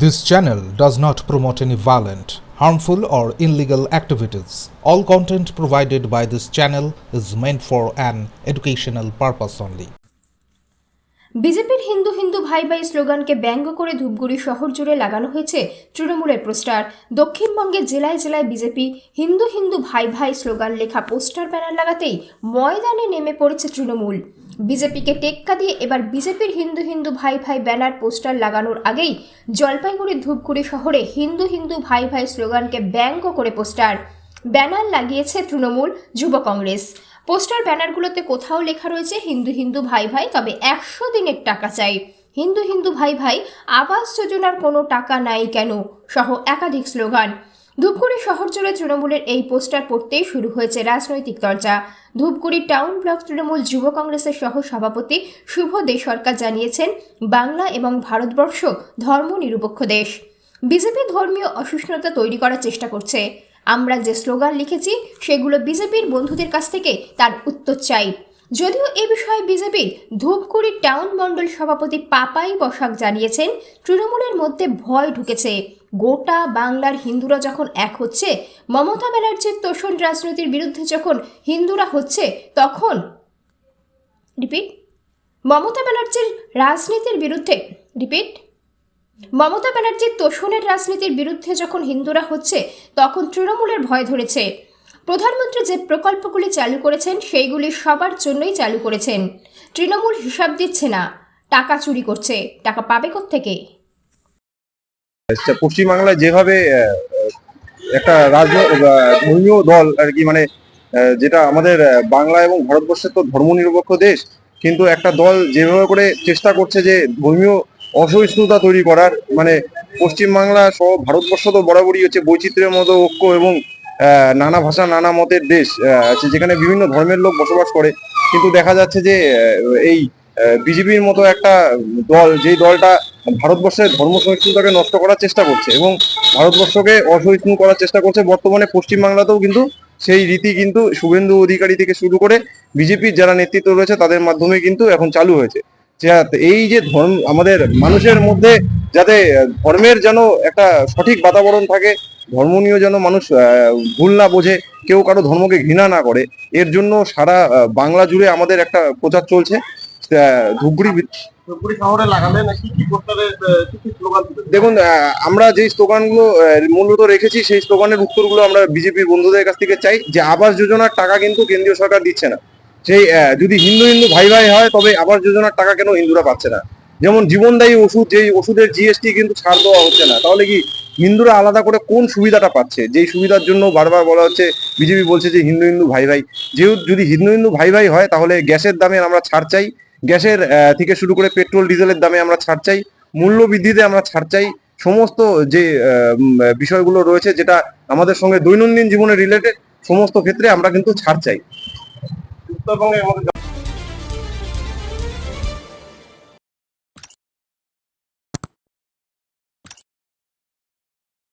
This channel does not promote any violent, harmful, or illegal activities. All content provided by this channel is meant for an educational purpose only. বিজেপির হিন্দু হিন্দু ভাই ভাই স্লোগানকে ব্যঙ্গ করে ধূপগুড়ি শহর জুড়ে লাগানো হয়েছে তৃণমূলের পোস্টার। দক্ষিণবঙ্গের জেলায় জেলায় বিজেপি হিন্দু হিন্দু ভাই ভাই স্লোগান লেখা পোস্টার ব্যানার লাগাতেই ময়দানে নেমে পড়েছে তৃণমূল। বিজেপিকে টেক্কা দিয়ে এবার বিজেপির হিন্দু হিন্দু ভাই ভাই ব্যানার পোস্টার লাগানোর আগেই জলপাইগুড়ির ধূপগুড়ি শহরে হিন্দু হিন্দু ভাই ভাই স্লোগানকে ব্যঙ্গ করে পোস্টার ব্যানার লাগিয়েছে তৃণমূল যুব কংগ্রেস। পোস্টার ব্যানারগুলোতে কোথাও লেখা রয়েছে হিন্দু হিন্দু ভাই ভাই, তবে 100 দিনের টাকা চাই, হিন্দু হিন্দু ভাই ভাই আবাস যোজনার কোনো টাকা নাই কেন সহ একাধিক স্লোগান। ধূপগুড়ি শহর জুড়ে তৃণমূলের এই পোস্টার পড়তেই শুরু হয়েছে রাজনৈতিক চর্চা। ধূপগুড়ি টাউন ব্লক তৃণমূল যুব কংগ্রেসের সহ সভাপতি শুভ দে সরকার জানিয়েছেন, বাংলা এবং ভারতবর্ষ ধর্মনিরপেক্ষ দেশ। বিজেপি ধর্মীয় অসহিষ্ণুতা তৈরি করার চেষ্টা করছে। আমরা যে স্লোগান লিখেছি সেগুলো বিজেপির বন্ধুদের কাছ থেকে তার উত্তর চাই। যদিও এ বিষয়ে বিজেপির ধূপগুড়ি টাউন মণ্ডল সভাপতি পাপাই বসাক জানিয়েছেন, তৃণমূলের মধ্যে ভয় ঢুকেছে। গোটা বাংলার হিন্দুরা যখন এক হচ্ছে, মমতা ব্যানার্জির তোষণ রাজনীতির বিরুদ্ধে যখন হিন্দুরা হচ্ছে, তখন মমতা ব্যানার্জির তোষণের রাজনীতির বিরুদ্ধে যখন হিন্দুরা হচ্ছে, তখন তৃণমূলের ভয় ধরেছে। প্রধানমন্ত্রী যে প্রকল্পগুলি চালু করেছেন সেইগুলি সবার জন্যই চালু করেছেন। তৃণমূল হিসাব দিচ্ছে না, টাকা চুরি করছে, টাকা পাবে কোত্থেকে? পশ্চিমবাংলায় যেভাবে একটা ধর্মীয় দল আর কি, মানে যেটা আমাদের বাংলা এবং ভারতবর্ষের তো ধর্মনিরপেক্ষ দেশ, কিন্তু একটা দল যেভাবে করে চেষ্টা করছে যে ধর্মীয় অসহিষ্ণুতা তৈরি করার, মানে পশ্চিমবাংলা সহ ভারতবর্ষ তো বরাবরই হচ্ছে বৈচিত্র্যের মতো ঐক্য এবং নানা ভাষা নানা মতের দেশ আছে, যেখানে বিভিন্ন ধর্মের লোক বসবাস করে। কিন্তু দেখা যাচ্ছে যে এই বিজেপির মতো একটা দল, যেই দলটা ভারতবর্ষের ধর্ম সহিষ্ণুতাকে নষ্ট করার চেষ্টা করছে এবং ভারতবর্ষকে অসহিষ্ণু করার চেষ্টা করছে, বর্তমানে পশ্চিমবাংলাতেও কিন্তু সেই রীতি কিন্তু শুভেন্দু অধিকারী থেকে শুরু করে বিজেপির যারা নেতৃত্ব রয়েছে তাদের মাধ্যমে কিন্তু এখন চালু হয়েছে। এই যে ধর্ম, আমাদের মানুষের মধ্যে যাতে ধর্মের যেন একটা সঠিক বাতাবরণ থাকে, ধর্ম নিয়ে যেন মানুষ ভুল না বোঝে, কেউ কারো ধর্মকে ঘৃণা না করে, এর জন্য সারা বাংলা জুড়ে আমাদের একটা প্রচার চলছে। ধূপগুড়ি শহরে লাগালেন দেখুন, আমরা যে স্লোগানগুলো মূলত রেখেছি সেই স্লোগানের উত্তরগুলো আমরা বিজেপির বন্ধুদের কাছ থেকে চাই। যে আবাস যোজনার টাকা কিন্তু কেন্দ্রীয় সরকার দিচ্ছে না, সেই যদি হিন্দু হিন্দু ভাই ভাই হয় তবে আবাস যোজনার টাকা কেন হিন্দুরা পাচ্ছে না? যেমন জীবনদায়ী ওষুধ, যেই ওষুধের জিএসটি কিন্তু ছাড় দেওয়া হচ্ছে না, তাহলে কি হিন্দুরা আলাদা করে কোন সুবিধাটা পাচ্ছে? যেই সুবিধার জন্য বারবার বলা হচ্ছে, বিজেপি বলছে যে হিন্দু হিন্দু ভাই ভাই। যেহেতু যদি হিন্দু হিন্দু ভাই ভাই হয় তাহলে গ্যাসের দামে আমরা ছাড় চাই, গ্যাসের থেকে শুরু করে পেট্রোল ডিজেলের দামে আমরা ছাড় চাই, মূল্য বৃদ্ধিতে আমরা ছাড় চাই, সমস্ত যে বিষয়গুলো রয়েছে যেটা আমাদের সঙ্গে দৈনন্দিন জীবনে রিলেটেড, সমস্ত ক্ষেত্রে আমরা কিন্তু ছাড় চাই। উত্তরবঙ্গের মধ্যে